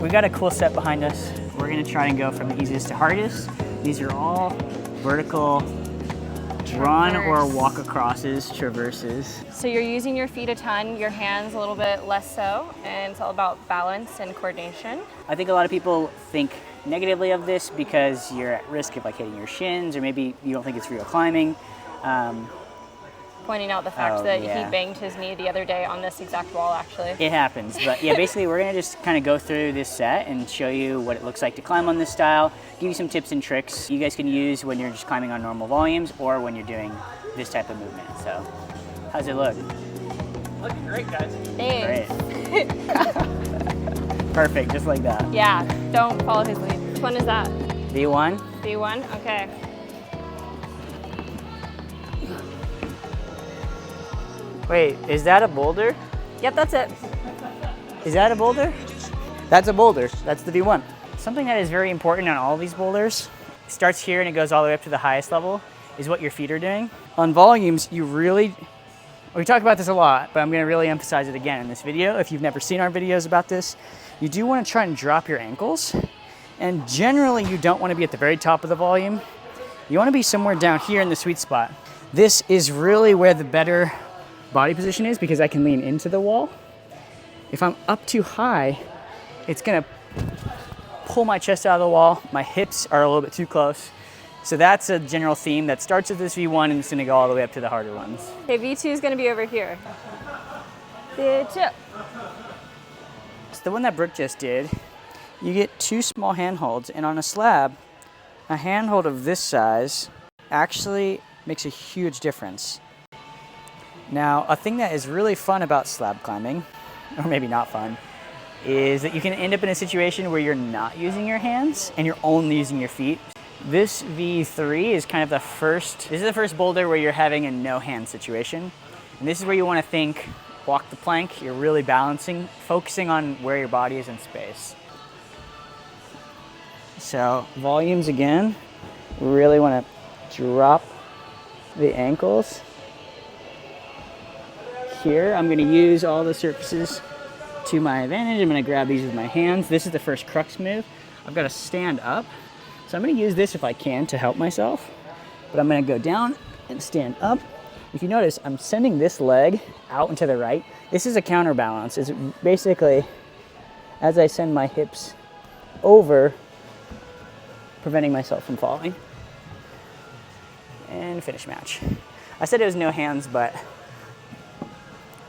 we've got a cool set behind us. We're gonna try and go from the easiest to hardest. These are all vertical run or walk acrosses, traverses. So you're using your feet a ton, your hands a little bit less so, and it's all about balance and coordination. I think a lot of people think negatively of this because you're at risk of like hitting your shins, or maybe you don't think it's real climbing. Pointing out the fact that he banged his knee the other day on this exact wall, actually. It happens, but yeah, basically we're gonna just kind of go through this set and show you what it looks like to climb on this style, give you some tips and tricks you guys can use when you're just climbing on normal volumes or when you're doing this type of movement. So, how's it look? Looking great, guys. Thanks. Great. Perfect, just like that. Yeah, don't follow his lead. Which one is that? V1. V1, okay. Wait, is that a boulder? Yep, that's it. Is that a boulder? That's a boulder. That's the V1. Something that is very important on all these boulders, it starts here and it goes all the way up to the highest level, is what your feet are doing. On volumes, we talk about this a lot, but I'm gonna really emphasize it again in this video. If you've never seen our videos about this, you do wanna try and drop your ankles. And generally, you don't wanna be at the very top of the volume. You wanna be somewhere down here in the sweet spot. This is really where the better body position is because I can lean into the wall. If I'm up too high, it's gonna pull my chest out of the wall. My hips are a little bit too close. So that's a general theme that starts with this V1 and it's gonna go all the way up to the harder ones. Okay, V2 is gonna be over here. V2. So the one that Brooke just did, you get 2 small handholds, and on a slab, a handhold of this size actually makes a huge difference. Now, a thing that is really fun about slab climbing, or maybe not fun, is that you can end up in a situation where you're not using your hands and you're only using your feet. This V3 is kind of this is the first boulder where you're having a no hand situation. And this is where you want to think, walk the plank, you're really balancing, focusing on where your body is in space. So, volumes again, really want to drop the ankles. Here, I'm gonna use all the surfaces to my advantage. I'm gonna grab these with my hands. This is the first crux move. I've got to stand up. So I'm gonna use this if I can to help myself, but I'm gonna go down and stand up. If you notice, I'm sending this leg out and to the right. This is a counterbalance. It's basically, as I send my hips over, preventing myself from falling. And finish match. I said it was no hands, but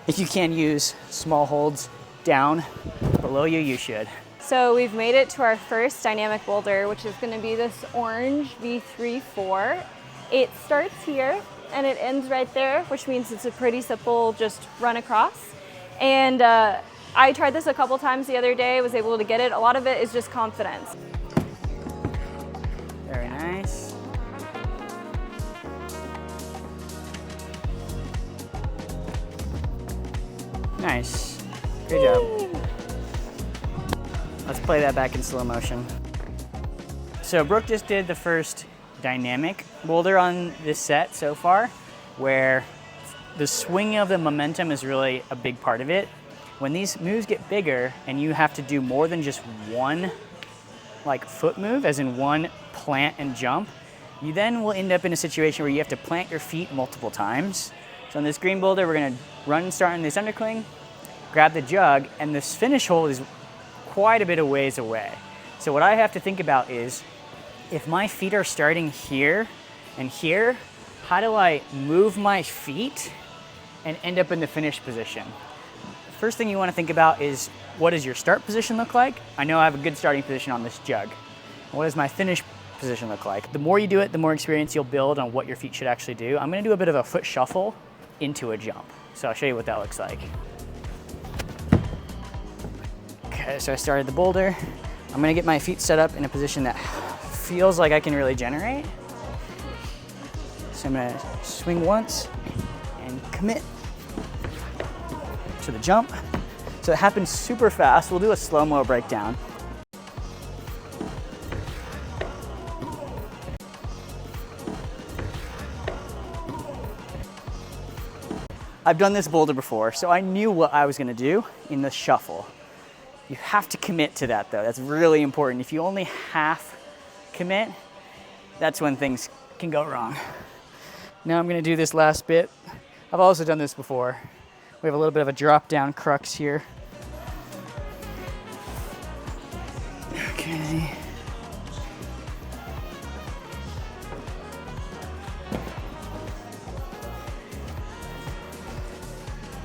if you can use small holds down below you, you should. So we've made it to our first dynamic boulder, which is gonna be this orange V3-4. It starts here and it ends right there, which means it's a pretty simple just run across. And I tried this a couple times the other day, was able to get it. A lot of it is just confidence. Very nice. Nice. Good job. Let's play that back in slow motion. So Brooke just did the first dynamic boulder on this set so far, where the swing of the momentum is really a big part of it. When these moves get bigger and you have to do more than just one like foot move, as in one plant and jump, you then will end up in a situation where you have to plant your feet multiple times. So on this green boulder, we're gonna run and start in this undercling, grab the jug, and this finish hold is quite a bit of ways away. So what I have to think about is, if my feet are starting here and here, how do I move my feet and end up in the finish position? First thing you want to think about is, what does your start position look like? I know I have a good starting position on this jug. What does my finish position look like? The more you do it, the more experience you'll build on what your feet should actually do. I'm gonna do a bit of a foot shuffle into a jump. So I'll show you what that looks like. Okay, so I started the boulder. I'm gonna get my feet set up in a position that feels like I can really generate. So I'm gonna swing once and commit to the jump. So it happens super fast. We'll do a slow-mo breakdown. I've done this boulder before, so I knew what I was gonna do in the shuffle. You have to commit to that though. That's really important. If you only half commit, that's when things can go wrong. Now I'm gonna do this last bit. I've also done this before. We have a little bit of a drop down crux here. Okay.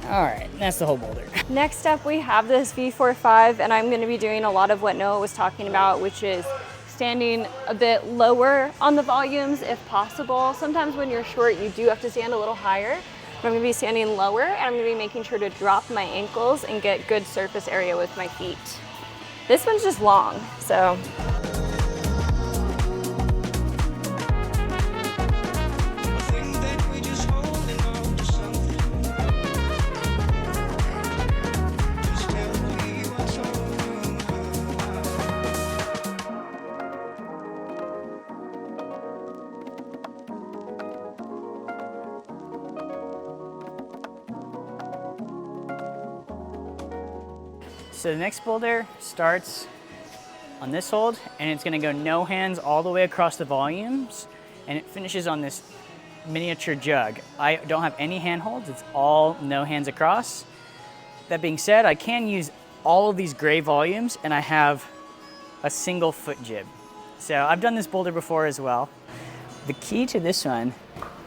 All right, that's the whole boulder. Next up, we have this V45, and I'm gonna be doing a lot of what Noah was talking about, which is standing a bit lower on the volumes if possible. Sometimes when you're short, you do have to stand a little higher, but I'm gonna be standing lower, and I'm gonna be making sure to drop my ankles and get good surface area with my feet. This one's just long, so. So the next boulder starts on this hold, and it's gonna go no hands all the way across the volumes, and it finishes on this miniature jug. I don't have any hand holds, it's all no hands across. That being said, I can use all of these gray volumes, and I have a single foot jib. So I've done this boulder before as well. The key to this one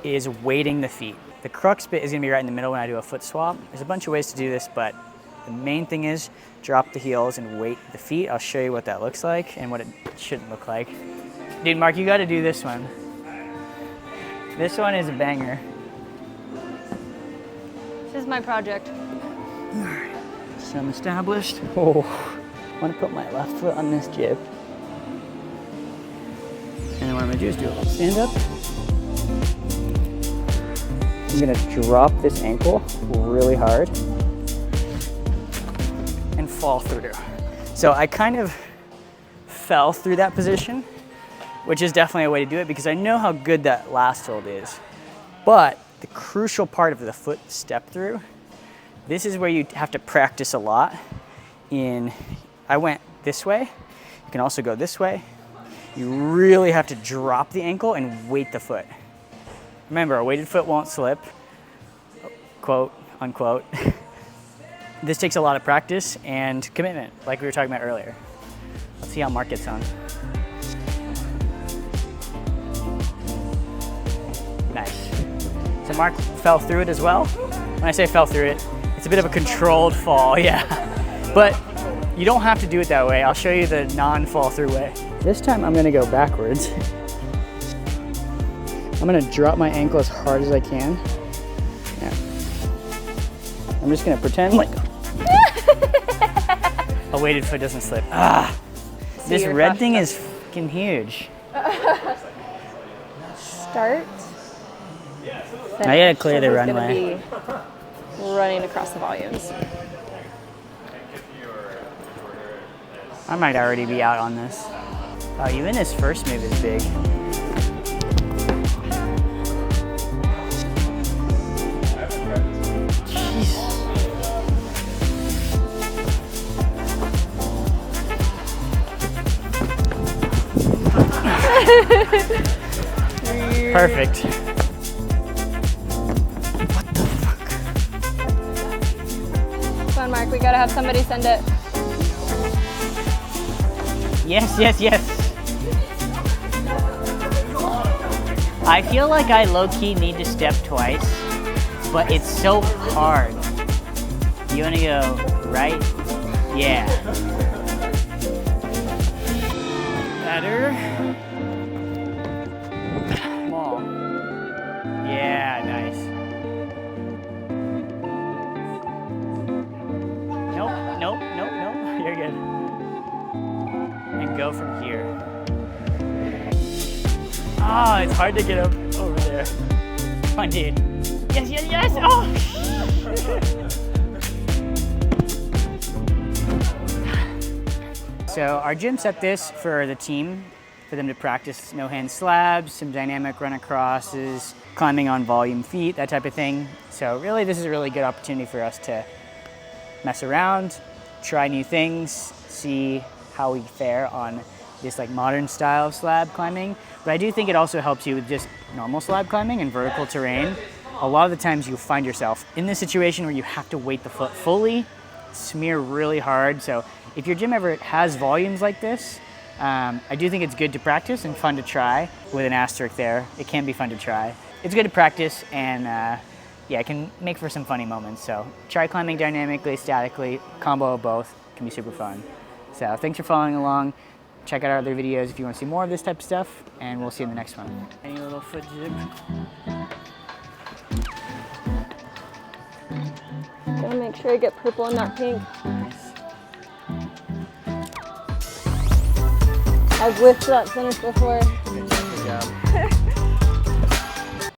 is weighting the feet. The crux bit is gonna be right in the middle when I do a foot swap. There's a bunch of ways to do this, but the main thing is drop the heels and weight the feet. I'll show you what that looks like and what it shouldn't look like. Dude, Mark, you gotta do this one. This one is a banger. This is my project. All right, so I'm established. Oh, I wanna put my left foot on this jib. And then what I'm gonna do is do a little stand up. I'm gonna drop this ankle really hard and fall through. So I kind of fell through that position, which is definitely a way to do it because I know how good that last hold is. But the crucial part of the foot step through, this is where you have to practice a lot. I went this way, you can also go this way. You really have to drop the ankle and weight the foot. Remember, a weighted foot won't slip, quote, unquote. This takes a lot of practice and commitment, like we were talking about earlier. Let's see how Marc gets on. Nice. So Marc fell through it as well. When I say fell through it, it's a bit of a controlled fall, yeah. But you don't have to do it that way. I'll show you the non-fall through way. This time I'm gonna go backwards. I'm gonna drop my ankle as hard as I can. Yeah. I'm just gonna pretend like a weighted foot doesn't slip. Ah, this red thing is fucking huge. Start. I gotta clear the runway. Be running across the volumes. I might already be out on this. Oh, even this first move is big. Perfect. What the fuck? Come on, Marc, we gotta have somebody send it. Yes, yes, yes. I feel like I low-key need to step twice, but it's so hard. You wanna go right? Yeah. Better. Small. Yeah, nice. Nope, nope, nope, nope. You're good. And go from here. Oh, it's hard to get up over there. Come on, dude. Yes, yes, yes. Oh. So our gym set this for the team, for them to practice no-hand slabs, some dynamic run acrosses, climbing on volume feet, that type of thing. So really, this is a really good opportunity for us to mess around try new things, see how we fare on this like modern style of slab climbing. But I do think it also helps you with just normal slab climbing and vertical terrain. A lot of the times you find yourself in this situation where you have to weight the foot fully, smear really hard. So if your gym ever has volumes like this, I do think it's good to practice and fun to try. With an asterisk there, it can be fun to try. It's good to practice, and yeah, it can make for some funny moments. So try climbing dynamically, statically, combo of both, can be super fun. So thanks for following along. Check out our other videos if you want to see more of this type of stuff, and we'll see you in the next one. Any little foot zip. Gotta make sure I get purple and not pink. Nice. I've whiffed that finish before. Good job.